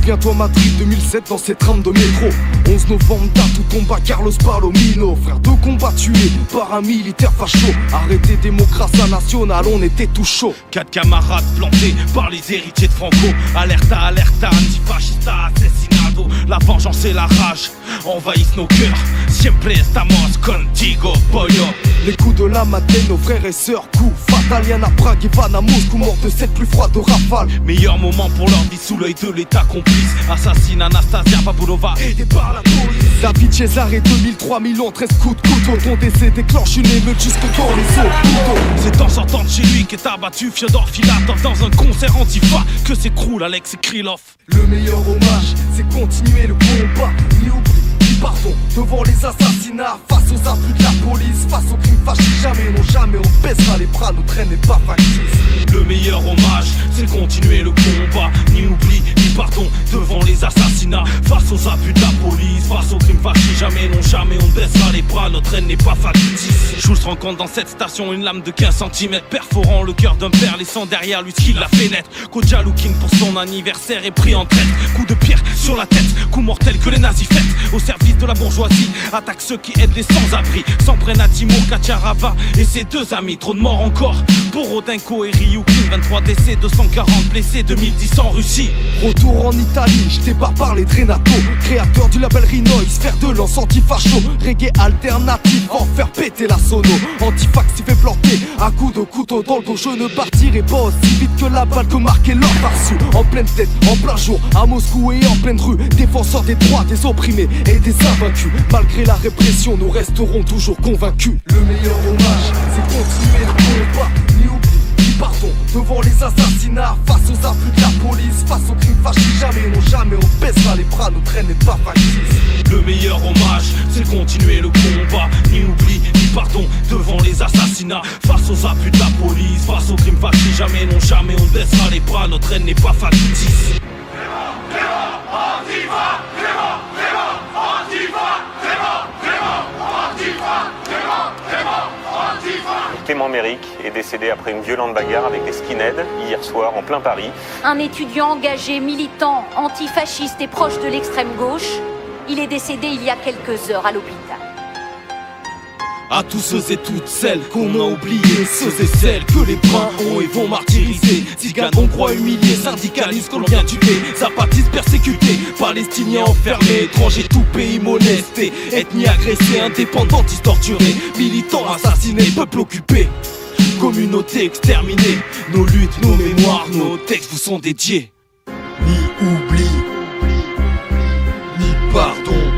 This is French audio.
Souviens-toi Madrid 2007 dans cette trame de métro. 11 novembre, date où tomba Carlos Palomino. Frère de combat tué par un militaire facho. Arrêté démocratie nationale, on était tout chaud. 4 camarades plantés par les héritiers de Franco. Alerta, alerta, antifascista, assassinado. La vengeance et la rage envahissent nos cœurs. Siempre estamos contigo, pollo. Les coups de la matinée, nos frères et sœurs, coups fatal. Y'en a Prague, Ivan à Moscou, mort de cette plus froide de rafale. Meilleur moment pour leur vie sous l'œil de l'état complice. Assassine Anastasia Babulova, aidée par la police. David Cesare 2003 Milan, 13 coups de couteau. Ton décès déclenche une émeute jusque dans les hôpitaux. C'est en sortant de chez lui qu'est abattu Fyodor Filatov dans un concert antifa que s'écroule Alex Krylov. Le meilleur hommage, c'est continuer le combat. Ni oubli, ni pardon, devant les assassinats. Face aux abus de la police, face aux crimes fascistes. Jamais, non jamais, on baissera les bras, notre haine n'est pas factice. Le meilleur hommage, c'est continuer le combat. Ni oubli, ni pardon, devant les assassinats. Face aux abus de la police, face aux crimes fascistes. Jamais, non jamais, on baissera les bras, notre haine n'est pas factice. Jules se rencontre dans cette station une lame de 15 cm, perforant le cœur d'un père, laissant derrière lui ce qu'il l'a fait naître. Koja Looking pour son anniversaire est pris en traite. Coup de pierre sur la tête, coup mortel que les nazis fêtent. Au service de la bourgeoisie, attaque ceux qui aident les sans-abri. S'en prennent à Timur Kacharava et ses deux amis. Trop de morts encore pour Rodenko et Ryukin. 23 décès, 240 blessés, 2010 en Russie. Retour en Italie, j'étais pas parlé de Renato, créateur du label Rinois, faire de lance anti-facho. Reggae alternatif, en faire péter la sono. Antifax s'y fait planter, à coups de couteau dans le dos. Je ne partirai pas aussi vite que la balle que marquait l'or par-dessus. En pleine tête, en plein jour, à Moscou et en pleine rue. Défenseurs des droits, des opprimés et des invaincus. Malgré la répression, nous resterons toujours convaincus. Le meilleur hommage, c'est continuer le combat. Ni oubli, ni pardon, devant les assassinats. Face aux abus de la police, face aux crimes fascistes. Jamais, non jamais, on baissera les bras, notre haine n'est pas factice. Le meilleur hommage, c'est continuer le combat. Ni oubli, ni pardon, devant les assassinats. Face aux abus de la police, face aux crimes fascistes. Jamais, non jamais, on baissera les bras, notre haine n'est pas factice. Clément Méric est décédé après une violente bagarre avec des skinheads hier soir en plein Paris. Un étudiant engagé, militant, antifasciste et proche de l'extrême gauche, il est décédé il y a quelques heures à l'hôpital. À tous ceux et toutes celles qu'on a oubliés, ceux et celles que les bruns ont et vont martyriser. Tziganes, hongrois humiliés, syndicalistes colombiens tués, zapatistes persécutés, palestiniens enfermés, étrangers tout pays molestés, ethnie agressée, indépendantistes torturés, militants assassinés, peuple occupé, communauté exterminée. Nos luttes, nos mémoires, nos textes vous sont dédiés. Ni oubli, ni pardon.